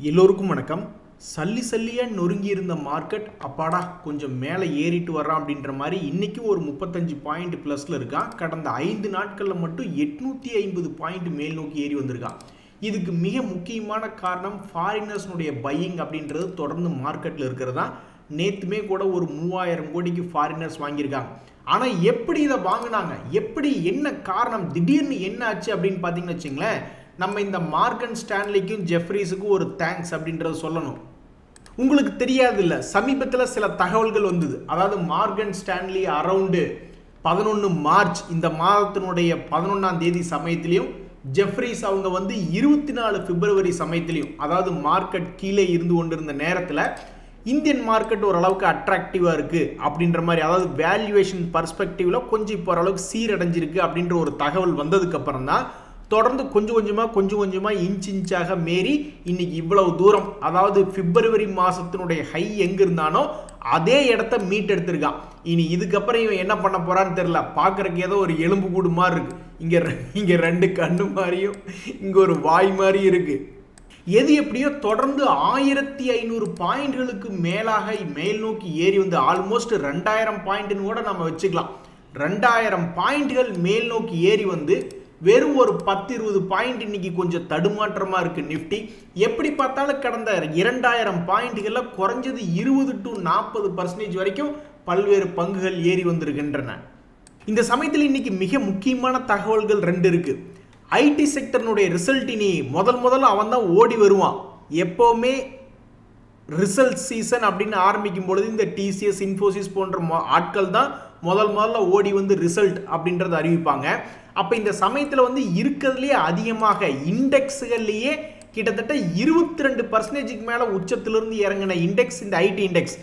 எல்லோருக்கும் வணக்கம். சல்லி சல்லியா நொறுங்கி இருந்த மார்க்கெட் அப்பாடா கொஞ்சம் மேலே ஏறிட்டு வர்றான் அப்படின்ற மாதிரி இன்னைக்கு ஒரு 35 பாயிண்ட் ப்ளஸில் இருக்கான். கடந்த 5 நாட்களில் மட்டும் 850 பாயிண்ட் மேல் நோக்கி ஏறி வந்திருக்கான். இதுக்கு மிக முக்கியமான காரணம் ஃபாரினர்ஸ்னுடைய பையிங் அப்படின்றது தொடர்ந்து மார்க்கெட்டில் இருக்கிறதா. நேற்றுமே கூட ஒரு 3000 கோடிக்கு ஃபாரினர்ஸ் வாங்கியிருக்காங்க. ஆனால் எப்படி இதை வாங்கினாங்க, எப்படி என்ன காரணம், திடீர்னு என்ன ஆச்சு அப்படின்னு பார்த்தீங்கன்னு வச்சுங்களேன், நம்ம இந்த மார்கன் ஸ்டான்லிக்கும் ஜெஃப்ரீஸுக்கும் ஒரு தேங்க்ஸ் அப்படின்றத சொல்லணும். உங்களுக்கு தெரியாது இல்லை, சமீபத்தில் சில தகவல்கள் வந்தது. அதாவது மார்கன் ஸ்டான்லி அரவுண்டு 11 மார்ச் இந்த மாதத்தினுடைய 11ஆம் தேதி சமயத்திலையும் ஜெஃப்ரீஸ் அவங்க 24 பிப்ரவரி சமயத்திலையும், அதாவது மார்க்கெட் கீழே இருந்து கொண்டிருந்த நேரத்தில் இந்தியன் மார்க்கெட் ஓரளவுக்கு அட்ராக்டிவாக இருக்குது அப்படின்ற மாதிரி, அதாவது வேல்யூவேஷன் பர்ஸ்பெக்டிவில் கொஞ்சம் இப்போ ஓரளவுக்கு சீரடைஞ்சிருக்கு அப்படின்ற ஒரு தகவல் வந்ததுக்கப்புறம் தான் தொடர்ந்து கொஞ்சம் கொஞ்சமாக இன்ச்சாக மேறி இன்னைக்கு இவ்வளவு தூரம், அதாவது பிப்ரவரி மாதத்தினுடைய ஹை எங்கே இருந்தானோ அதே இடத்த மீட் எடுத்திருக்கான். இனி இதுக்கப்புறம் இவன் என்ன பண்ண போறான்னு தெரியல. பார்க்கறதுக்கு ஏதோ ஒரு எலும்பு கூடு மாதிரி இருக்கு. இங்கே 2 கண்ணு மாதிரியும் இங்கே ஒரு வாய் மாதிரி இருக்கு. எது எப்படியோ தொடர்ந்து 1500 பாயிண்ட்களுக்கு மேலாக மேல் நோக்கி ஏறி வந்து ஆல்மோஸ்ட் 2000 பாயிண்ட்னு கூட நம்ம வச்சுக்கலாம். 2000 பாயிண்ட்கள் மேல் நோக்கி ஏறி வந்து வெறும் ஒரு 10-20 பாயிண்ட் இன்னைக்கு கொஞ்சம் தடுமாற்றமா இருக்கு நிஃப்டி. எப்படி பார்த்தாலும் கடந்த 2000 பாயிண்ட்கள்ல குறைஞ்சது 20 to 40% வரைக்கும் பல்வேறு பங்குகள் ஏறி வந்திருக்கின்றன. இந்த சமயத்தில் இன்னைக்கு மிக முக்கியமான தகவல்கள் 2 இருக்கு. ஐடி செக்டர்னுடைய ரிசல்ட் இனி முதல்ல அவன் தான் ஓடி வருவான். எப்பவுமே ரிசல்ட் சீசன் அப்படின்னு ஆரம்பிக்கும் பொழுது இந்த டிசிஎஸ், இன்ஃபோசிஸ் போன்ற ஆட்கள் தான் முதல்ல ஓடி வந்து ரிசல்ட் அப்படின்றத அறிவிப்பாங்க. அப்போ இந்த சமயத்தில் இருக்கிறதுலேயே அதிகமாக இண்டெக்ஸுகள்லேயே கிட்டத்தட்ட 22% மேலே உச்சத்திலிருந்து இறங்கின இண்டெக்ஸ் இந்த ஐடி இண்டெக்ஸ்.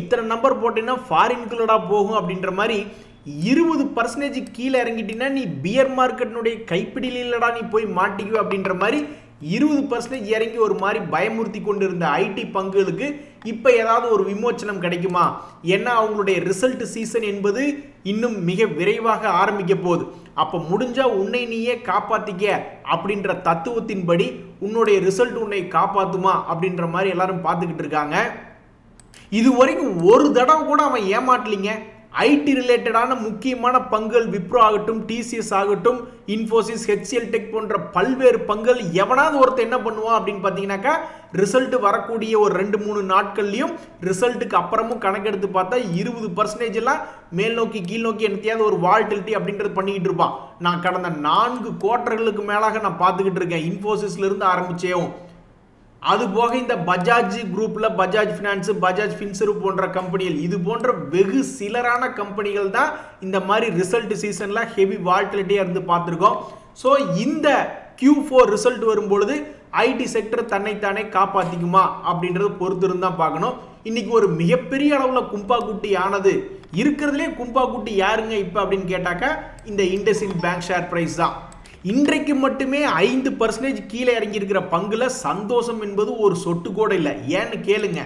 இத்தனை நம்பர் போட்டீங்கன்னா ஃபாரின்குள்ளடா போகும் அப்படின்ற மாதிரி 20% கீழே இறங்கிட்டீங்கன்னா நீ பியர் மார்க்கெட்டினுடைய கைப்பிடியில் இல்லடா நீ போய் மாட்டிக்குவ அப்படின்ற மாதிரி 20% இறங்கி ஒரு மாதிரி பயமுறுத்தி கொண்டு இருந்த ஐடி பங்குகளுக்கு இப்போ ஏதாவது ஒரு விமோச்சனம் கிடைக்குமா? ஏன்னா அவங்களுடைய ரிசல்ட் சீசன் என்பது இன்னும் மிக விரைவாக ஆரம்பிக்க போகுது. அப்போ முடிஞ்சா உன்னை நீயே காப்பாத்திக்க அப்படின்ற தத்துவத்தின்படி உன்னுடைய ரிசல்ட் உன்னை காப்பாத்துமா அப்படின்ற மாதிரி எல்லாரும் பார்த்துக்கிட்டு இருக்காங்க. இது வரைக்கும் ஒரு தடவை கூட அவன் ஏமாட்டலிங்க. ஐடி ரிலேட்டடான முக்கியமான பங்குகள் விப்ரோ ஆகட்டும், டிசிஎஸ் ஆகட்டும், இன்ஃபோசிஸ், ஹெச்சிஎல் டெக் போன்ற பல்வேறு பங்குகள் எவனாவது ஒருத்தர் என்ன பண்ணுவான் அப்படின்னு பார்த்தீங்கன்னாக்கா, ரிசல்ட் வரக்கூடிய ஒரு 2-3 நாட்கள்லையும் ரிசல்ட்டுக்கு அப்புறமும் கணக்கெடுத்து பார்த்தா 20% எல்லாம் மேல் நோக்கி கீழ் நோக்கி என்னத்தையாவது ஒரு வால்டிலிட்டி அப்படின்றது பண்ணிக்கிட்டு இருப்பான். நான் கடந்த 4 குவார்ட்டர்களுக்கு மேலாக நான் பார்த்துக்கிட்டு இருக்கேன். இன்ஃபோசிஸ்ல இருந்து ஆரம்பிச்சேவும் அது போக இந்த பஜாஜ் குரூப்ல பஜாஜ் ஃபினான்ஸ், பஜாஜ் ஃபின்சர்வ் போன்ற கம்பெனிகள், இது போன்ற வெகு சிலரான கம்பெனிகள் தான் இந்த மாதிரி ரிசல்ட் சீசன்ல ஹெவி வால்டிலிட்டியா இருந்து பார்த்துருக்கோம். ஸோ இந்த Q4 ரிசல்ட் வரும்பொழுது ஐடி செக்டர் தன்னைத்தானே காப்பாத்திக்குமா அப்படின்றது பொறுத்து இருந்தா பார்க்கணும். இன்னைக்கு ஒரு மிகப்பெரிய அளவில் கும்பா குட்டி ஆனது இருக்கிறதுலே கும்பா குட்டி யாருங்க இப்போ அப்படின்னு கேட்டாக்கா இந்த இண்டஸ்இண்ட் பேங்க் ஷேர் பிரைஸ் தான். இன்றைக்கு மட்டுமே 5% கீழே இறங்கி இருக்கிற பங்குல சந்தோஷம் என்பது ஒரு சொட்டு கூட இல்லை. ஏன்னு கேளுங்க,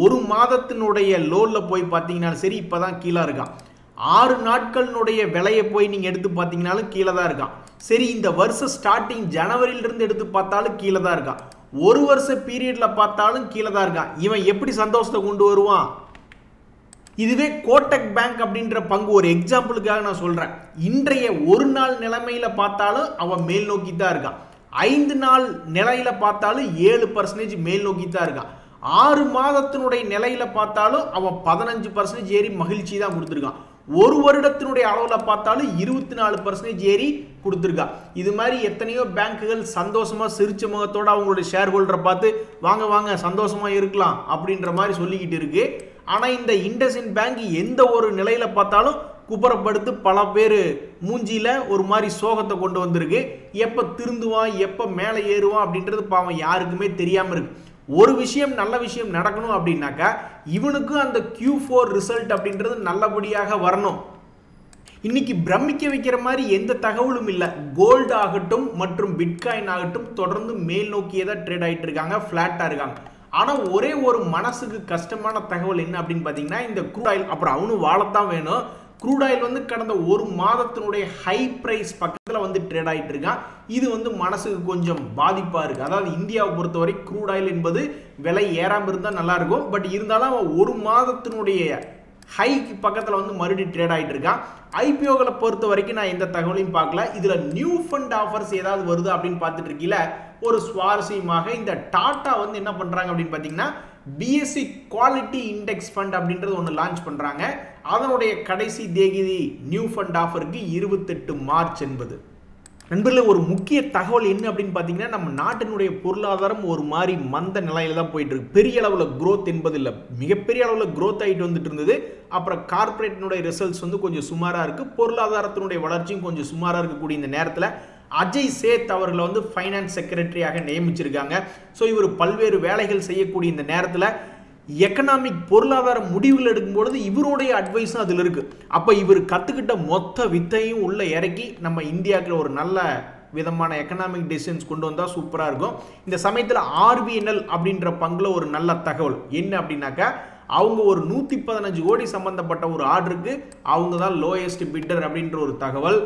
ஒரு மாதத்தினுடைய லோன்ல போய் பார்த்தீங்கன்னாலும் சரி இப்பதான் கீழே இருக்கான். 6 நாட்களினுடைய விலையை போய் நீங்க எடுத்து பார்த்தீங்கன்னாலும் கீழே தான் இருக்கான். சரி, இந்த வருஷம் ஸ்டார்டிங் ஜனவரியிலிருந்து எடுத்து பார்த்தாலும் கீழே தான் இருக்கான். ஒரு வருஷ பீரியட்ல பார்த்தாலும் கீழே தான் இருக்கான். இவன் எப்படி சந்தோஷத்தை கொண்டு வருவான்? இதுவே கோட்டக் பேங்க் அப்படின்ற பங்கு ஒரு எக்ஸாம்பிளுக்காக நான் சொல்றேன். இன்றைய ஒரு நாள் நிலைமையில பார்த்தாலும் அவன் மேல் நோக்கி தான் இருக்கான். 5 நாள் நிலையில பார்த்தாலும் 7% மேல் நோக்கி தான் இருக்கான். 6 மாதத்தினுடைய நிலையில பார்த்தாலும் அவன் 15% ஏறி மகிழ்ச்சி தான் கொடுத்துருக்கான். ஒரு வருடத்தினுடைய அளவில் பார்த்தாலும் 24% ஏறி கொடுத்துருக்கான். இது மாதிரி எத்தனையோ பேங்குகள் சந்தோஷமா சிரிச்ச முகத்தோட அவங்களுடைய ஷேர் ஹோல்டரை பார்த்து வாங்க வாங்க சந்தோஷமா இருக்கலாம் அப்படின்ற மாதிரி சொல்லிக்கிட்டு இருக்கு. ஆனால் இந்த இண்டஸ்இண்ட் பேங்க் எந்த ஒரு நிலையில பார்த்தாலும் குப்புறப்படுத்து பல பேர் மூஞ்சியில ஒரு மாதிரி சோகத்தை கொண்டு வந்திருக்கு. எப்போ திருந்துவான், எப்போ மேலே ஏறுவான் அப்படின்றது பாவம் யாருக்குமே தெரியாமல் இருக்கு. ஒரு விஷயம், நல்ல விஷயம் நடக்கணும் அப்படின்னாக்கா இவனுக்கும் அந்த Q4 ரிசல்ட் அப்படின்றது நல்லபடியாக வரணும். இன்னைக்கு பிரமிக்க வைக்கிற மாதிரி எந்த தகவலும் இல்லை. கோல்டு ஆகட்டும் மற்றும் பிட்காயின் ஆகட்டும் தொடர்ந்து மேல் நோக்கியே தான் ட்ரேட் ஆகிட்டு இருக்காங்க, ஃபிளாட்டாக இருக்காங்க. ஆனால் ஒரே ஒரு மனசுக்கு கஷ்டமான தகவல் என்ன அப்படின்னு பார்த்தீங்கன்னா, இந்த க்ரூட் ஆயில், அப்புறம் அவனும் வாழத்தான் வேணும், க்ரூட் ஆயில் வந்து கடந்த ஒரு மாதத்தினுடைய ஹை பிரைஸ் பக்கத்தில் வந்து ட்ரேட் ஆகிட்டு இருக்கான். இது வந்து மனசுக்கு கொஞ்சம் பாதிப்பாக இருக்குது. அதாவது இந்தியாவை பொறுத்தவரை க்ரூட் ஆயில் என்பது விலை ஏறாமல் இருந்தால் நல்லாயிருக்கும். பட் இருந்தாலும் அவன் ஒரு மாதத்தினுடைய ஹைக்கு பக்கத்தில் வந்து மறுபடியும் ட்ரேட் ஆகிட்டு இருக்கான். ஐபிஓக்களை பொறுத்த வரைக்கும் நான் எந்த தகவலையும் பார்க்கல. இதில் நியூ ஃபண்ட் ஆஃபர்ஸ் ஏதாவது வருது அப்படின்னு பார்த்துட்டு இருக்கீங்கள. ஒரு சுவாரஸ்யமாக இந்த டாட்டா வந்து என்ன பண்ணுறாங்க அப்படின்னு பார்த்தீங்கன்னா பிஎஸ்சி குவாலிட்டி இண்டெக்ஸ் ஃபண்ட் அப்படின்றது ஒன்று லான்ச் பண்ணுறாங்க. அதனுடைய கடைசி தேதி நியூ ஃபண்ட் ஆஃபருக்கு 28 மார்ச் என்பது. நண்பர்களே, ஒரு முக்கிய தகவல் என்ன அப்படின்னு பார்த்தீங்கன்னா நம்ம நாட்டினுடைய பொருளாதாரம் ஒரு மாதிரி மந்த நிலையில தான் போயிட்டு இருக்கு. பெரிய அளவில் growth என்பது இல்லை, மிகப்பெரிய அளவில் growth ஆகிட்டு வந்துட்டு இருந்தது. அப்புறம் கார்பரேட்டினுடைய ரிசல்ட்ஸ் வந்து கொஞ்சம் சுமாராக இருக்குது. பொருளாதாரத்தினுடைய வளர்ச்சியும் கொஞ்சம் சுமாராக இருக்கக்கூடிய இந்த நேரத்தில் அஜய் சேத் அவர்களை வந்து ஃபைனான்ஸ் செக்ரட்டரியாக நியமிச்சிருக்காங்க. ஸோ இவர் பல்வேறு வேலைகள் செய்யக்கூடிய இந்த நேரத்தில் எக்கனாமிக் பொருளாதார முடிவுகள் எடுக்கும்பொழுது இவருடைய அட்வைஸும் அதில் இருக்குது. அப்போ இவர் கற்றுக்கிட்ட மொத்த வித்தையும் உள்ளே இறக்கி நம்ம இந்தியாவுக்கு ஒரு நல்ல விதமான எக்கனாமிக் டெசிஷன்ஸ் கொண்டு வந்தால் சூப்பராக இருக்கும். இந்த சமயத்தில் ஆர்பிஎன்எல் அப்படின்ற பங்கில் ஒரு நல்ல தகவல் என்ன அப்படின்னாக்கா அவங்க ஒரு 115 கோடி சம்பந்தப்பட்ட ஒரு ஆர்டருக்கு அவங்க தான் லோயஸ்ட் பிட்டர் அப்படின்ற ஒரு தகவல்.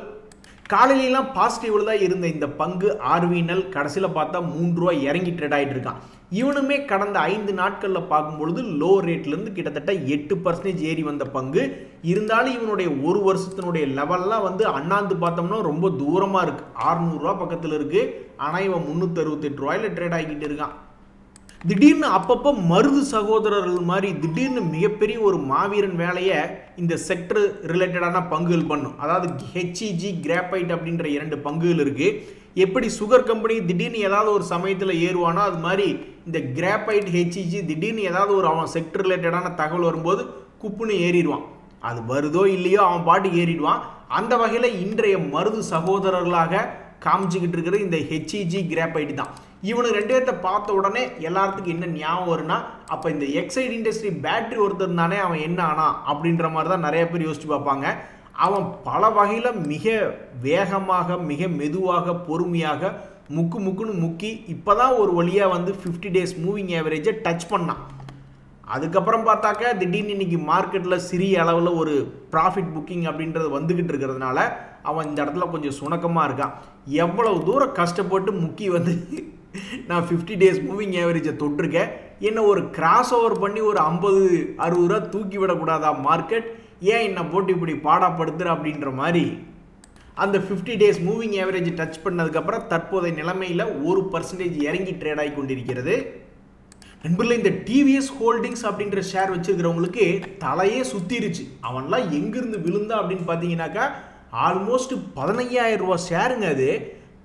காலையிலாம் பாசிட்டிவ்ல தான் இருந்த இந்த பங்கு ஆர்விஎன்எல் கடைசியில் பார்த்தா 3 ரூபா இறங்கி ட்ரேட் ஆகிட்டு இருக்கான். இவனுமே கடந்த 5 நாட்களில் பார்க்கும்பொழுது லோ ரேட்லேருந்து கிட்டத்தட்ட 8% ஏறி வந்த பங்கு. இருந்தாலும் இவனுடைய ஒரு வருஷத்தினுடைய லெவல்லாம் வந்து அண்ணாந்து பார்த்தோம்னா ரொம்ப தூரமாக இருக்குது. 600 ரூபா பக்கத்தில் இருக்குது. ஆனால் இவன் 368 ரூபாயில் ட்ரேட் ஆகிக்கிட்டு இருக்கான். திடீர்னு அப்பப்போ மருது சகோதரர்கள் மாதிரி திடீர்னு மிகப்பெரிய ஒரு மாவீரன் வேலையை இந்த செக்டர் ரிலேட்டடான பங்குகள் பண்ணும். அதாவது ஹெச்இஜி கிராஃபைட் அப்படின்ற 2 பங்குகள் இருக்குது. எப்படி சுகர் கம்பெனி திடீர்னு ஏதாவது ஒரு சமயத்தில் ஏறுவானோ அது மாதிரி இந்த கிராஃபைட் ஹெச்இஜி திடீர்னு ஏதாவது ஒரு அவன் செக்டர் ரிலேட்டடான தகவல் வரும்போது குப்புன்னு ஏறிடுவான். அது வருதோ இல்லையோ அவன் பாட்டுக்கு ஏறிடுவான். அந்த வகையில் இன்றைய மருது சகோதரர்களாக காமிச்சிக்கிட்டு இருக்கிறது இந்த ஹெச்இஜி கிராஃபைட் தான். இவனு 2 பேர்த்த பார்த்த உடனே எல்லாத்துக்கும் என்ன ஞாபகம் வரும்னா அப்போ இந்த எக்ஸைட் இண்டஸ்ட்ரி பேட்டரி ஒருத்தர் தானே அவன் என்ன ஆனா அப்படின்ற மாதிரி தான் நிறைய பேர் யோசிச்சு பார்ப்பாங்க. அவன் பல வகையில் மிக வேகமாக மிக மெதுவாக பொறுமையாக முக்குன்னு முக்கி இப்போ தான் ஒரு வழியாக வந்து 50 days மூவிங் ஆவரேஜை டச் பண்ணான். அதுக்கப்புறம் பார்த்தாக்க திடீர்னு இன்னைக்கு மார்க்கெட்டில் சிறிய அளவில் ஒரு ப்ராஃபிட் புக்கிங் அப்படின்றது வந்துக்கிட்டு இருக்கிறதுனால அவன் இந்த இடத்துல கொஞ்சம் சுணக்கமாக இருக்கான். எவ்வளவு தூரம் கஷ்டப்பட்டு முக்கி வந்து நான் 50 days மூவிங் ஆவரேஜை தொட்டிருக்கேன், என்ன ஒரு கிராஸ் ஓவர் பண்ணி ஒரு 50-60 ரூபா தூக்கி விடக்கூடாதா மார்க்கெட், ஏன் என்னை போட்டு இப்படி பாடாப்படுத்துகிற அப்படின்ற மாதிரி அந்த 50 days மூவிங் ஆவரேஜ் டச் பண்ணதுக்கப்புறம் தற்போதைய நிலைமையில் 1% இறங்கி ட்ரேட் ஆகி கொண்டிருக்கிறது. நண்பர்களே, இந்த டிவிஎஸ் ஹோல்டிங்ஸ் அப்படின்ற ஷேர் வச்சிருக்கிறவங்களுக்கு தலையே சுத்திருச்சு. அவன்லாம் எங்கிருந்து விழுந்தா அப்படின்னு பார்த்தீங்கன்னாக்கா ஆல்மோஸ்ட் 15,000 ரூபா ஷேருங்க. அது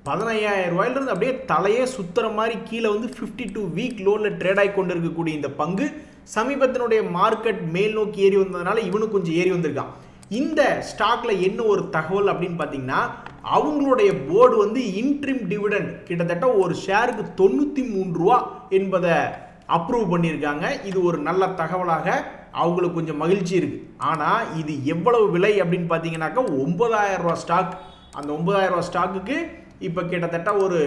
15,000 ரூபாயிலிருந்து அப்படியே தலையே சுத்துற மாதிரி கீழே வந்து 52 வீக் லோனில் ட்ரேட் ஆகி கொண்டு இருக்கக்கூடிய இந்த பங்கு சமீபத்தினுடைய மார்க்கெட் மேல் நோக்கி ஏறி வந்ததுனால இவனும் கொஞ்சம் ஏறி வந்திருக்கான். இந்த ஸ்டாக்ல என்ன ஒரு தகவல் அப்படின்னு பார்த்தீங்கன்னா அவங்களுடைய போர்டு வந்து இன்ட்ரிம் டிவிடெண்ட் கிட்டத்தட்ட ஒரு ஷேருக்கு 93 ரூபா என்பதை அப்ரூவ் பண்ணியிருக்காங்க. இது ஒரு நல்ல தகவலாக அவங்களுக்கு கொஞ்சம் மகிழ்ச்சி இருக்கு. ஆனால் இது எவ்வளவு விலை அப்படின்னு பார்த்தீங்கன்னாக்கா 9,000 ரூபா ஸ்டாக். அந்த 9,000 ரூபா ஸ்டாக்குக்கு இப்போ கிட்டத்தட்ட ஒரு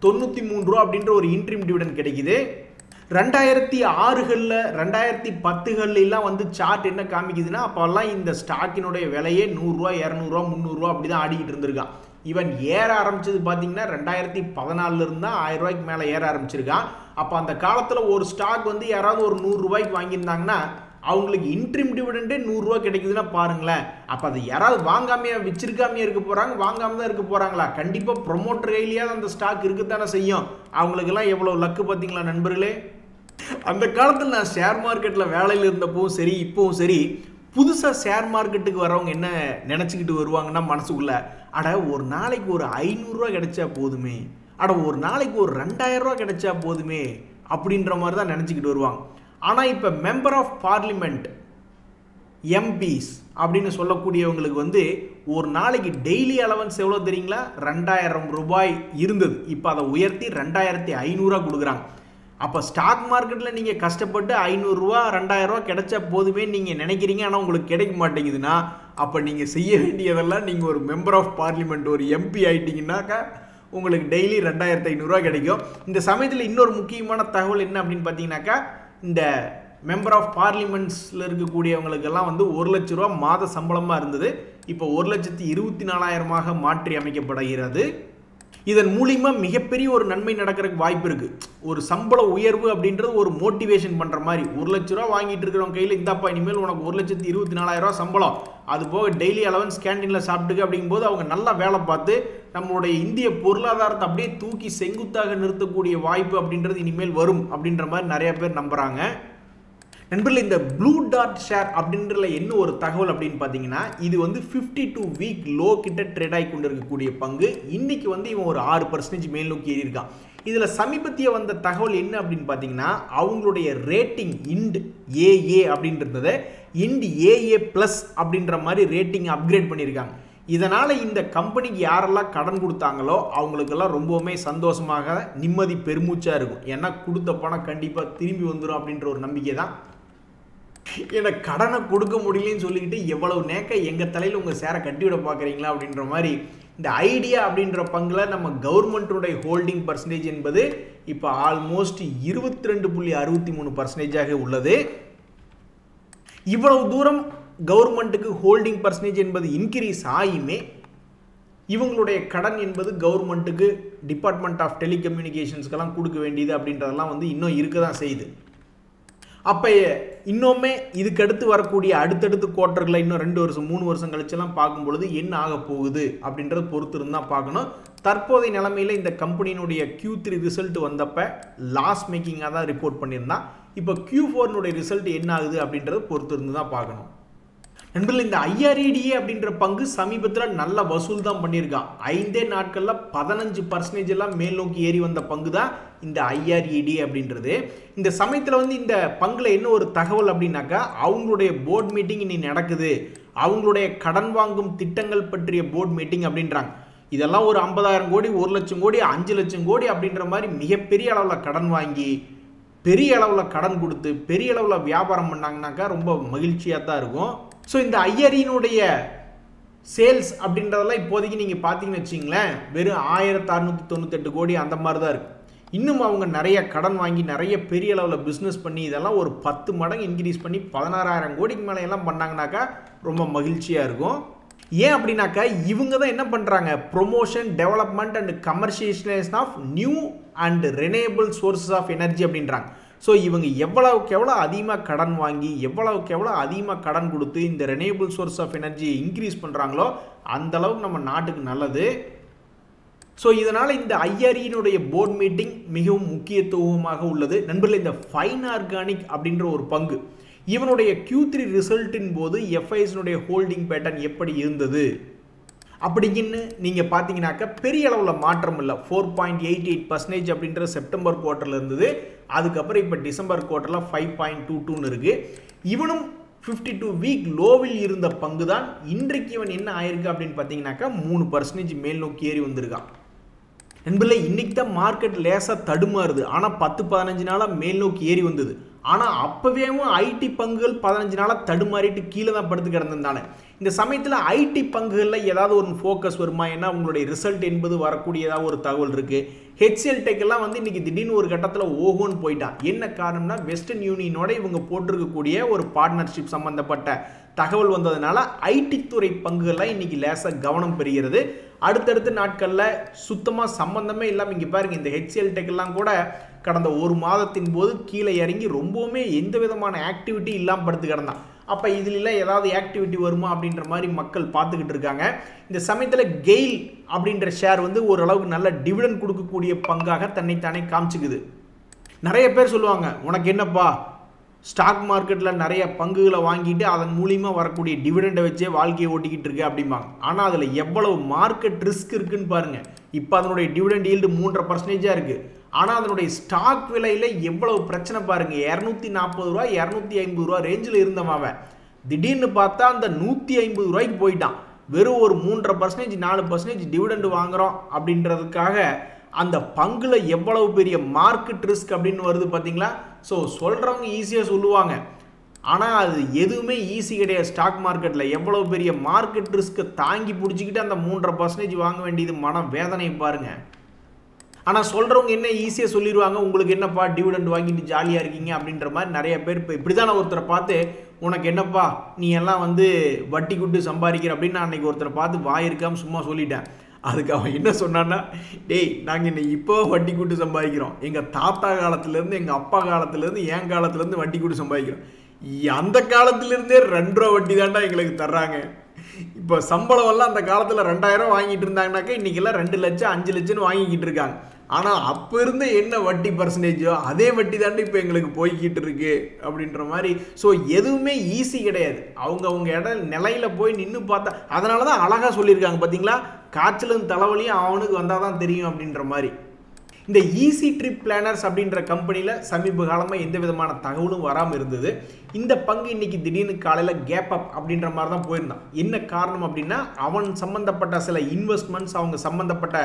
93 ரூபா அப்படின்ற ஒரு இன்ட்ரிம் டிவிடெண்ட் கிடைக்குது. 2006களில் 2010களிலாம் வந்து சார்ட் என்ன காமிக்குதுன்னா அப்போல்லாம் இந்த ஸ்டாக்கினுடைய விலையே 100 ரூபா 200 ரூபா 300 ரூபா அப்படி தான் ஆடிக்கிட்டு இருந்திருக்கான். இவன் ஏற ஆரம்பிச்சது பார்த்தீங்கன்னா 2014 தான் 1000 ரூபாய்க்கு மேலே ஏற ஆரம்பிச்சிருக்கான். அப்போ அந்த காலத்தில் ஒரு ஸ்டாக் வந்து யாராவது ஒரு 100 ரூபாய்க்கு வாங்கியிருந்தாங்கன்னா அவங்களுக்கு இன்ட்ரிம் டிவிடெண்டே 100 ரூபா கிடைக்குதுன்னா பாருங்களேன். அப்போ அது யாராவது வாங்காமையா வச்சிருக்காமையா இருக்க போகிறாங்க, வாங்காம தான் இருக்க போகிறாங்களா? கண்டிப்பாக ப்ரொமோட்டர் கையிலேயாவது அந்த ஸ்டாக் இருக்குத்தானே செய்யும். அவங்களுக்கெல்லாம் எவ்வளோ லக்கு பார்த்தீங்களா நண்பர்களே. அந்த காலத்தில் நான் ஷேர் மார்க்கெட்டில் வேலையில் இருந்தப்பவும் சரி இப்போவும் சரி புதுசாக ஷேர் மார்க்கெட்டுக்கு வரவங்க என்ன நினச்சிக்கிட்டு வருவாங்கன்னா மனசுக்குள்ள அட ஒரு நாளைக்கு ஒரு 500 ரூபா கிடைச்சா போதுமே, அட ஒரு நாளைக்கு ஒரு 2000 ரூபா கிடைச்சா போதுமே அப்படின்ற மாதிரி தான் நினச்சிக்கிட்டு வருவாங்க. ஆனால் இப்போ மெம்பர் ஆஃப் பார்லிமெண்ட் எம்பிஸ் அப்படின்னு சொல்லக்கூடியவங்களுக்கு வந்து ஒரு நாளைக்கு டெய்லி அலவன்ஸ் எவ்வளோ தெரியுங்களா? 2000 ரூபாய் இருந்தது. இப்போ அதை உயர்த்தி 2500 கொடுக்குறாங்க. அப்போ ஸ்டாக் மார்க்கெட்டில் நீங்கள் கஷ்டப்பட்டு 500 ரூபா 2000 ரூபா கிடைச்சா போதுமே நீங்கள் நினைக்கிறீங்க, ஆனால் உங்களுக்கு கிடைக்க மாட்டேங்குதுன்னா அப்போ நீங்கள் செய்ய வேண்டியதெல்லாம் நீங்கள் ஒரு மெம்பர் ஆஃப் பார்லிமெண்ட் ஒரு எம்பி ஆகிட்டீங்கன்னாக்கா உங்களுக்கு டெய்லி 2500 ரூபா கிடைக்கும். இந்த சமயத்தில் இன்னொரு முக்கியமான தகவல் என்ன அப்படின்னு பார்த்தீங்கன்னாக்கா இந்த மெம்பர் ஆஃப் பார்லிமெண்ட்ஸில் இருக்கக்கூடியவங்களுக்கெல்லாம் வந்து 1 லட்ச ரூபா மாத சம்பளமாக இருந்தது. இப்போ 1,24,000 மாற்றி அமைக்கப்படுகிறது. இதன் மூலிமா மிகப்பெரிய ஒரு நன்மை நடக்கிறதுக்கு வாய்ப்பு இருக்குது. ஒரு சம்பள உயர்வு அப்படின்றது ஒரு மோட்டிவேஷன் பண்ணுற மாதிரி. 1 லட்ச ரூபா வாங்கிட்டு இருக்கிறவங்க கையில் இந்தாப்பா இனிமேல் உனக்கு 1,24,000 சம்பளம், அது போக டெய்லி அலவன்ஸ் கேன்டீனில் சாப்பிட்டுக்க அப்படிங்கும்போது அவங்க நல்லா வேலை பார்த்து நம்மளுடைய இந்திய பொருளாதாரத்தை அப்படியே தூக்கி செங்குத்தாக நிறுத்தக்கூடிய வாய்ப்பு அப்படின்றது இனிமேல் வரும் அப்படின்ற மாதிரி நிறைய பேர் நம்புகிறாங்க. நண்பர்கள், இந்த ப்ளூ டாட் ஷேர் அப்படின்றதுல என்ன ஒரு தகவல் அப்படின்னு பார்த்தீங்கன்னா, இது வந்து 52 வீக் லோ கிட்ட ட்ரேட் ஆகி கொண்டு இருக்கக்கூடிய பங்கு. இன்னைக்கு வந்து இவன் ஒரு 6% மேல் நோக்கி ஏறி இருக்கான். இதில் சமீபத்திய வந்த தகவல் என்ன அப்படின்னு பார்த்தீங்கன்னா, அவங்களுடைய ரேட்டிங் இண்ட் ஏஏ அப்படின்றத இண்ட் ஏஏ ப்ளஸ் அப்படின்ற மாதிரி ரேட்டிங் அப்கிரேட் பண்ணியிருக்காங்க. இதனால் இந்த கம்பெனிக்கு யாரெல்லாம் கடன் கொடுத்தாங்களோ அவங்களுக்கெல்லாம் ரொம்பவுமே சந்தோஷமாக நிம்மதி பெருமூச்சாக இருக்கும். ஏன்னா கொடுத்த பணம் கண்டிப்பாக திரும்பி வந்துடும் அப்படின்ற ஒரு நம்பிக்கை தான். எனக்கு கடனை கொடுக்க முடியலன்னு சொல்லிக்கிட்டு எவ்வளவு நேக்க எங்கள் தலையில் உங்கள் சேரை கட்டி விட பார்க்குறீங்களா அப்படின்ற மாதிரி இந்த ஐடியா அப்படின்ற பங்கில் நம்ம கவர்மெண்ட்டுடைய ஹோல்டிங் பர்சன்டேஜ் என்பது இப்போ ஆல்மோஸ்ட் 22.63% உள்ளது. இவ்வளவு தூரம் கவர்மெண்ட்டுக்கு ஹோல்டிங் பர்சன்டேஜ் என்பது இன்க்ரீஸ் ஆகியுமே இவங்களுடைய கடன் என்பது கவர்மெண்ட்டுக்கு டிபார்ட்மெண்ட் ஆஃப் டெலிகம்யூனிகேஷன்ஸ்க்கெல்லாம் கொடுக்க வேண்டியது அப்படின்றதெல்லாம் வந்து இன்னும் இருக்க தான் செய்யுது. அப்போ இன்னுமே இதுக்கடுத்து வரக்கூடிய அடுத்தடுத்து குவார்ட்டர்களை இன்னும் 2 வருஷம் 3 வருஷம் கழிச்செல்லாம் பார்க்கும் பொழுது என்ன ஆக போகுது அப்படின்றத பொறுத்து இருந்தால் பார்க்கணும். தற்போதைய நிலைமையில் இந்த கம்பெனியினுடைய Q3 ரிசல்ட் வந்தப்போ லாஸ் மேக்கிங்காக தான் ரிப்போர்ட் பண்ணியிருந்தான். இப்போ Q4 ரிசல்ட் என்ன ஆகுது அப்படின்றத பொறுத்து இருந்து தான் பார்க்கணும். நண்பர்கள், இந்த IREDA அப்படின்ற பங்கு சமீபத்தில் நல்ல வசூல் தான் பண்ணியிருக்கான். 5 நாட்களில் 15% எல்லாம் மேல் நோக்கி ஏறி வந்த பங்கு தான் இந்த IREDA அப்படின்றது. இந்த சமயத்தில் வந்து இந்த பங்கில் என்ன ஒரு தகவல் அப்படின்னாக்கா, அவங்களுடைய போர்ட் மீட்டிங் இன்னைக்கு நடக்குது. அவங்களுடைய கடன் வாங்கும் திட்டங்கள் பற்றிய போர்ட் மீட்டிங் அப்படின்றாங்க. இதெல்லாம் ஒரு 50,000 கோடி, 1 லட்சம் கோடி, 5 லட்சம் கோடி அப்படின்ற மாதிரி மிகப்பெரிய அளவில் கடன் வாங்கி பெரிய அளவில் கடன் கொடுத்து பெரிய அளவில் வியாபாரம் பண்ணாங்கனாக்கா ரொம்ப மகிழ்ச்சியாக தான் இருக்கும். ஸோ இந்த IREனுடைய சேல்ஸ் அப்படின்றதெல்லாம் இப்போதைக்கு நீங்கள் பார்த்தீங்கன்னு வச்சிங்களேன், வெறும் 1698 கோடி அந்த மாதிரி தான் இருக்குது. இன்னும் அவங்க நிறைய கடன் வாங்கி நிறைய பெரிய அளவில் பிஸ்னஸ் பண்ணி இதெல்லாம் ஒரு 10 மடங்கு இன்க்ரீஸ் பண்ணி 16,000 கோடிக்கு மேலே எல்லாம் பண்ணாங்கனாக்கா ரொம்ப மகிழ்ச்சியாக இருக்கும். ஏன் அப்படின்னாக்கா இவங்க தான் என்ன பண்ணுறாங்க, promotion development and commercialisation of new and renewable sources of energy அப்படின்றாங்க. ஸோ இவங்க எவ்வளவுக்கு எவ்வளோ அதிகமாக கடன் வாங்கி எவ்வளவுக்கு எவ்வளோ அதிகமாக கடன் கொடுத்து இந்த ரெனியூவபிள் சோர்ஸ் ஆஃப் எனர்ஜியை இன்க்ரீஸ் பண்ணுறாங்களோ அந்தளவுக்கு நம்ம நாட்டுக்கு நல்லது. ஸோ இதனால் இந்த IREனுடைய போர்ட் மீட்டிங் மிகவும் முக்கியத்துவமாக உள்ளது. நண்பர்கள், இந்த ஃபைன் ஆர்கானிக் அப்படின்ற ஒரு பங்கு இவனுடைய Q3 ரிசல்ட்டின் போது FISனுடைய ஹோல்டிங் பேட்டர்ன் எப்படி இருந்தது அப்படிங்கன்னு நீங்கள் பார்த்தீங்கன்னாக்கா பெரிய அளவில் மாற்றம் இல்லை. 4.88% அப்படின்ற செப்டம்பர் குவார்ட்டரில் இருந்தது. அதுக்கப்புறம் இப்போ டிசம்பர் குவார்ட்டரில் 5.22 இருக்குது. இவனும் 52 வீக் லோவில் இருந்த பங்கு தான். இன்றைக்கு இவன் என்ன ஆயிருக்கு அப்படின்னு பார்த்தீங்கன்னாக்கா 3% மேல் நோக்கி ஏறி வந்திருக்கான். நண்பர்களே, இன்னைக்கு தான் மார்க்கெட் லேசாக தடுமாறுது. ஆனால் 10-15 நாளாக மேல் நோக்கி ஏறி வந்தது. ஆனால் அப்போவேவும் ஐடி பங்குகள் 15 நாளாக தடுமாறிட்டு கீழே தான் படுத்து கிடந்திருந்தானே. இந்த சமயத்தில் ஐடி பங்குகளில் ஏதாவது ஒரு ஃபோக்கஸ் வருமா? ஏன்னா உங்களுடைய ரிசல்ட் என்பது வரக்கூடிய ஏதாவது ஒரு தகவல் இருக்குது. HCL டெக்கெல்லாம் வந்து இன்றைக்கி திடீர்னு ஒரு கட்டத்தில் ஓஹோன்னு போயிட்டான். என்ன காரணம்னா வெஸ்டர்ன் யூனியனோட இவங்க போட்டிருக்கக்கூடிய ஒரு பார்ட்னர்ஷிப் சம்மந்தப்பட்ட தகவல் வந்ததுனால ஐடி துறை பங்குகள்லாம் இன்றைக்கி லேசாக கவனம் பெறுகிறது. அடுத்தடுத்த நாட்களில் சுத்தமாக சம்பந்தமே இல்லாமல் இங்கே பாருங்கள், இந்த HCL டெக்கெல்லாம் கூட கடந்த ஒரு மாதத்தின் போது கீழே இறங்கி ரொம்பவுமே எந்த விதமான ஆக்டிவிட்டி இல்லாமல் படுத்து கிடந்தான். அப்போ இதில் ஏதாவது ஆக்டிவிட்டி வருமா அப்படின்ற மாதிரி மக்கள் பார்த்துக்கிட்டு இருக்காங்க. இந்த சமயத்தில் கெயில் அப்படின்ற ஷேர் வந்து ஓரளவுக்கு நல்ல டிவிடெண்ட் கொடுக்கக்கூடிய பங்காக தன்னைத்தானே காமிச்சுக்குது. நிறைய பேர் சொல்லுவாங்க, உனக்கு என்னப்பா ஸ்டாக் மார்க்கெட்டில் நிறைய பங்குகளை வாங்கிட்டு அதன் மூலியமாக வரக்கூடிய டிவிடெண்டை வச்சே வாழ்க்கையை ஓட்டிக்கிட்டு இருக்கு அப்படிம்பாங்க. ஆனால் அதில் எவ்வளவு மார்க்கெட் ரிஸ்க் இருக்குன்னு பாருங்கள். இப்போ அதனுடைய டிவிடெண்ட் ஈல்டு 3.5% இருக்குது. ஆனால் அதனுடைய ஸ்டாக் விலையில் எவ்வளவு பிரச்சனை பாருங்கள். 240 ரூபா 250 ரூபா ரேஞ்சில் இருந்தவன் திடீர்னு பார்த்தா அந்த 150 ரூபாய்க்கு போயிட்டான். வெறும் ஒரு 3.5% 4% டிவிடெண்ட் வாங்குகிறோம் அப்படின்றதுக்காக அந்த பங்குல எவ்வளவு பெரிய மார்க்கெட் ரிஸ்க் அப்படின்னு வருது பார்த்தீங்களா? ஸோ சொல்கிறவங்க ஈஸியாக சொல்லுவாங்க, ஆனால் அது எதுவுமே ஈஸி கிடையாது. ஸ்டாக் மார்க்கெட்டில் எவ்வளவு பெரிய மார்க்கெட் ரிஸ்க்கை தாங்கி பிடிச்சிக்கிட்டு அந்த 3.5% வாங்க வேண்டியது மன வேதனை பாருங்கள். ஆனால் சொல்கிறவங்க என்ன ஈஸியாக சொல்லிடுவாங்க, உங்களுக்கு என்னப்பா டிவிடெண்ட் வாங்கிட்டு ஜாலியாக இருக்கீங்க அப்படின்ற மாதிரி நிறைய பேர். இப்போ இப்படி தான் ஒருத்தரை பார்த்து உனக்கு என்னப்பா நீ எல்லாம் வந்து வட்டி கூட்டு சம்பாதிக்கிற அப்படின்னு நான் அன்றைக்கி ஒருத்தரை பார்த்து வாயிருக்காமல் சும்மா சொல்லிட்டேன். அதுக்கு அவன் என்ன சொன்னான்னா, டேய் நாங்கள் இன்னைக்கு இப்போ வட்டி கூட்டு சம்பாதிக்கிறோம், எங்கள் தாத்தா காலத்துலேருந்து எங்கள் அப்பா காலத்துலேருந்து என் காலத்துலேருந்து வட்டி கூட்டு சம்பாதிக்கிறோம், அந்த காலத்துலேருந்தே 2 ரூபா வட்டி தாண்டா எங்களுக்கு தர்றாங்க. இப்போ சம்பளம் எல்லாம் அந்த காலத்தில் 2000 வாங்கிட்டு இருந்தாங்கனாக்கா இன்றைக்கெல்லாம் 2 லட்சம் 5 லட்சம்னு வாங்கிக்கிட்டு இருக்காங்க. ஆனால் அப்போ இருந்து என்ன வட்டி பர்சன்டேஜோ அதே வட்டி தாண்டி இப்போ எங்களுக்கு போய்கிட்டு இருக்கு அப்படின்ற மாதிரி. ஸோ எதுவுமே ஈஸி கிடையாது. அவங்க நிலையில் போய் நின்று பார்த்தா அதனால தான் அழகாக சொல்லியிருக்காங்க பார்த்தீங்களா, காய்ச்சலும் தலைவலியும் அவனுக்கு வந்தால் தான் தெரியும் அப்படின்ற மாதிரி. இந்த ஈஸி ட்ரிப் பிளானர்ஸ் அப்படின்ற கம்பெனியில் சமீப காலமாக எந்த விதமான தகவலும் வராமல் இருந்தது. இந்த பங்கு இன்னைக்கு திடீர்னு காலையில் கேப் அப் அப்படின்ற மாதிரி தான் போயிருந்தான். என்ன காரணம் அப்படின்னா, அவன் சம்மந்தப்பட்ட சில இன்வெஸ்ட்மெண்ட்ஸ், அவங்க சம்மந்தப்பட்ட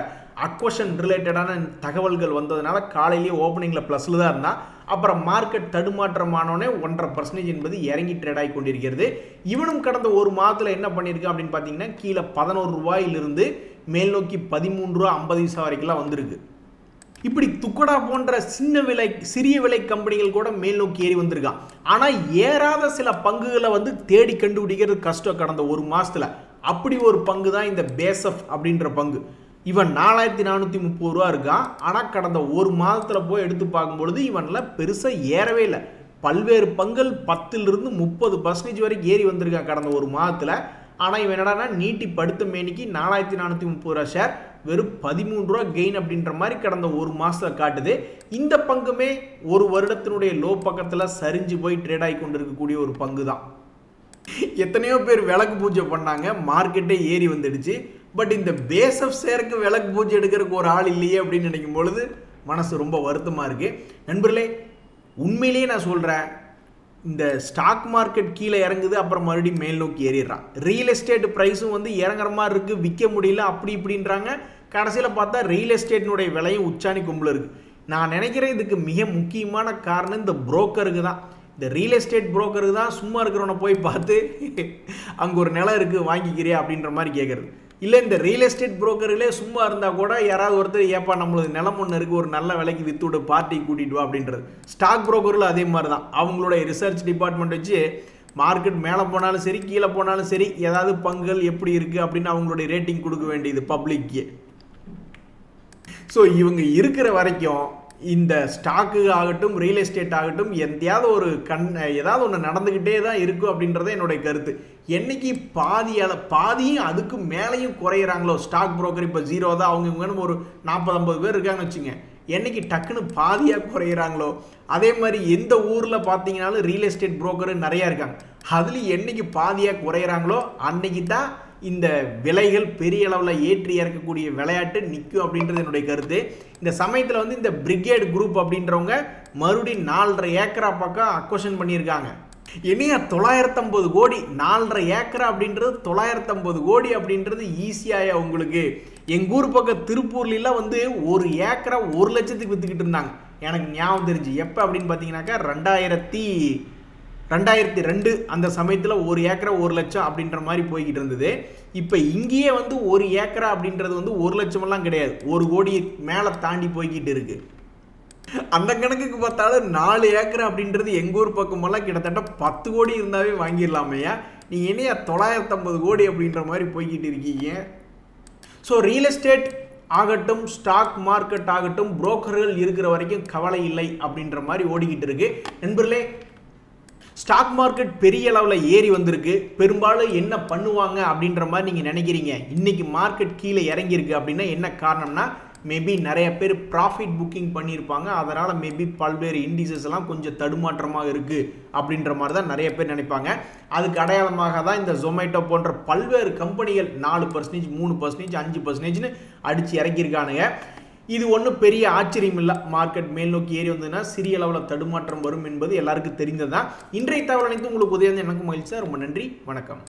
அக்வஷன் ரிலேட்டடான தகவல்கள் வந்ததுனால காலையிலேயே ஓப்பனிங்கில் ப்ளஸில் தான் இருந்தான். அப்புறம் மார்க்கெட் தடுமாற்றமானோடனே 1.5% என்பது இறங்கி ட்ரேட் ஆகி கொண்டிருக்கிறது. இவனும் கடந்த ஒரு மாதத்தில் என்ன பண்ணியிருக்கான் அப்படின்னு பார்த்தீங்கன்னா, கீழே 11 ரூபாயிலிருந்து மேல் நோக்கி 13 ரூபா 50 பைசா வரைக்கும்லாம் வந்திருக்கு. இப்படி துக்கடா போன்ற சிறிய விலை கம்பெனிகள் கூட மேல் நோக்கி ஏறி வந்திருக்கான். ஆனால் ஏறாத சில பங்குகளை வந்து தேடி கண்டுபிடிக்கிறது கஷ்டம் கடந்த ஒரு மாதத்தில். அப்படி ஒரு பங்கு தான் இந்த பேசப் அப்படின்ற பங்கு. இவன் 4430 ரூபா இருக்கான். ஆனால் கடந்த ஒரு மாதத்தில் போய் எடுத்து பார்க்கும்பொழுது இவனில் பெருசாக ஏறவே இல்லை. பல்வேறு பங்குகள் 10லிருந்து 30% வரைக்கும் ஏறி வந்திருக்கான் கடந்த ஒரு மாதத்தில். ஆனால் இவன் என்னடானா நீட்டி படுத்த மேனிக்கு 4430 ரூபா ஷேர் வெறும் 13 ரூபா கெயின் அப்படின்ற மாதிரி கடந்த ஒரு மாதத்தில் காட்டுது. இந்த பங்குமே ஒரு வருடத்தினுடைய லோ பக்கத்தில் சரிஞ்சு போய் ட்ரேட் ஆகி கொண்டிருக்கக்கூடிய ஒரு பங்கு தான். எத்தனையோ பேர் விளக்கு பூஜை பண்ணாங்க, மார்க்கெட்டே ஏறி வந்துடுச்சு. பட் இந்த பேசப் ஷேருக்கு விளக்கு பூஜை எடுக்கிறதுக்கு ஒரு ஆள் இல்லையே அப்படின்னு நினைக்கும் பொழுது மனசு ரொம்ப வருத்தமாக இருக்குது. நண்பர்களே, உண்மையிலேயே நான் சொல்கிறேன், இந்த ஸ்டாக் மார்க்கெட் கீழே இறங்குது, அப்புறம் மறுபடியும் மேல் நோக்கி ஏறிடுறான். ரியல் எஸ்டேட் ப்ரைஸும் வந்து இறங்குற மாதிரி இருக்குது, விற்க முடியல அப்படி இப்படின்றாங்க. கடைசியில் பார்த்தா ரியல் எஸ்டேட்டினுடைய விலையும் உச்சாணி கொம்பில் இருக்குது. நான் நினைக்கிறேன் இதுக்கு மிக முக்கியமான காரணம் இந்த புரோக்கருக்கு தான். இந்த ரியல் எஸ்டேட் புரோக்கருக்கு தான் சும்மா இருக்கிறவனை போய் பார்த்து அங்கே ஒரு நிலம் இருக்குது வாங்கிக்கிறியா அப்படின்ற மாதிரி கேட்குறது. இல்லை இந்த ரியல் எஸ்டேட் புரோக்கர்களே சும்மா இருந்தால் கூட யாராவது ஒருத்தர் ஏப்பா நம்மளுக்கு நிலம் ஒன்று இருக்குது, ஒரு நல்ல விலைக்கு விற்று விட்டு பார்ட்டி கூட்டிகிட்டு வா அப்படின்றது. ஸ்டாக் புரோக்கரில் அதே மாதிரி தான். அவங்களுடைய ரிசர்ச் டிபார்ட்மெண்ட் வச்சு மார்க்கெட் மேலே போனாலும் சரி கீழே போனாலும் சரி ஏதாவது பங்குகள் எப்படி இருக்குது அப்படின்னு அவங்களுடைய ரேட்டிங் கொடுக்க வேண்டியது பப்ளிக்கு. ஸோ இவங்க இருக்கிற வரைக்கும் இந்த ஸ்டாக்கு ஆகட்டும் ரியல் எஸ்டேட் ஆகட்டும் ஏதாவது ஒன்று நடந்துக்கிட்டே தான் இருக்கும் அப்படின்றத என்னுடைய கருத்து. என்னைக்கு பாதியும் அதுக்கு மேலேயும் குறையிறாங்களோ, ஸ்டாக் புரோக்கர் இப்போ 0 தான், அவங்க ஒரு 40-50 பேர் இருக்காங்கன்னு வச்சுங்க, என்னைக்கு டக்குன்னு பாதியாக குறையிறாங்களோ அதே மாதிரி எந்த ஊரில் பார்த்தீங்கன்னாலும் ரியல் எஸ்டேட் புரோக்கர் நிறையா இருக்காங்க. அதுலேயும் என்னைக்கு பாதியாக குறையிறாங்களோ அன்னைக்கு தான் இந்த விலைகள் பெரிய அளவில் ஏற்றி இறக்கக்கூடிய விளையாட்டு நிற்கும் அப்படின்றது என்னுடைய கருத்து. இந்த சமயத்தில் வந்து இந்த பிரிகேட் குரூப் அப்படின்றவங்க மறுபடியும் 4.5 ஏக்கரா பக்கம் அக்வஷன் பண்ணியிருக்காங்க. இனியா 950 கோடி, 4.5 ஏக்கரா அப்படின்றது 950 கோடி அப்படின்றது ஈஸியாக உங்களுக்கு. எங்கள் ஊர் பக்கம் திருப்பூர்லாம் வந்து 1 ஏக்கரா 1 லட்சத்துக்கு விற்றுக்கிட்டு இருந்தாங்க. எனக்கு ஞாபகம் தெரிஞ்சு எப்போ அப்படின்னு பார்த்தீங்கன்னாக்கா 2002 அந்த சமயத்தில் 1 ஏக்கரா 1 லட்சம் அப்படின்ற மாதிரி போய்கிட்டு இருந்தது. இப்போ இங்கேயே வந்து 1 ஏக்கரா அப்படின்றது வந்து 1 லட்சமெல்லாம் கிடையாது, 1 கோடி மேலே தாண்டி போய்கிட்டு இருக்கு. அந்த கணக்குக்கு பார்த்தாலும் 4 ஏக்கரா அப்படின்றது எங்கள் ஊர் பக்கமெல்லாம் கிட்டத்தட்ட 10 கோடி இருந்தாவே வாங்கிடலாமையா. நீங்கள் என்னையா 950 கோடி அப்படின்ற மாதிரி போய்கிட்டு இருக்கீங்க. ஸோ ரியல் எஸ்டேட் ஆகட்டும் ஸ்டாக் மார்க்கெட் ஆகட்டும் புரோக்கர்கள் இருக்கிற வரைக்கும் கவலை இல்லை அப்படின்ற மாதிரி ஓடிக்கிட்டு இருக்கு. நண்பர்களே, ஸ்டாக் மார்க்கெட் பெரிய அளவில் ஏறி வந்திருக்கு. பெரும்பாலும் என்ன பண்ணுவாங்க அப்படின்ற மாதிரி நீங்கள் நினைக்கிறீங்க. இன்றைக்கி மார்க்கெட் கீழே இறங்கியிருக்கு அப்படின்னா என்ன காரணம்னா, மேபி நிறைய பேர் ப்ராஃபிட் புக்கிங் பண்ணியிருப்பாங்க. அதனால் மேபி பல்வேறு இண்டிசஸ் எல்லாம் கொஞ்சம் தடுமாற்றமாக இருக்குது அப்படின்ற மாதிரி தான் நிறைய பேர் நினைப்பாங்க. அதுக்கு அடையாளமாக தான் இந்த ஜொமேட்டோ போன்ற பல்வேறு கம்பெனிகள் 4%, 3%, 5%ன்னு அடித்து இறக்கியிருக்கானுங்க. இது ஒன்றும் பெரிய ஆச்சரியம் இல்லை. மார்க்கெட் மேல் நோக்கி ஏறி வந்ததுன்னா சிறிய அளவில் தடுமாற்றம் வரும் என்பது எல்லாருக்கும் தெரிந்ததுதான். இன்றைய தகவல் அனைத்து உங்களுக்கு உதவி எனக்கு மகிழ்ச்சி. ரொம்ப நன்றி, வணக்கம்.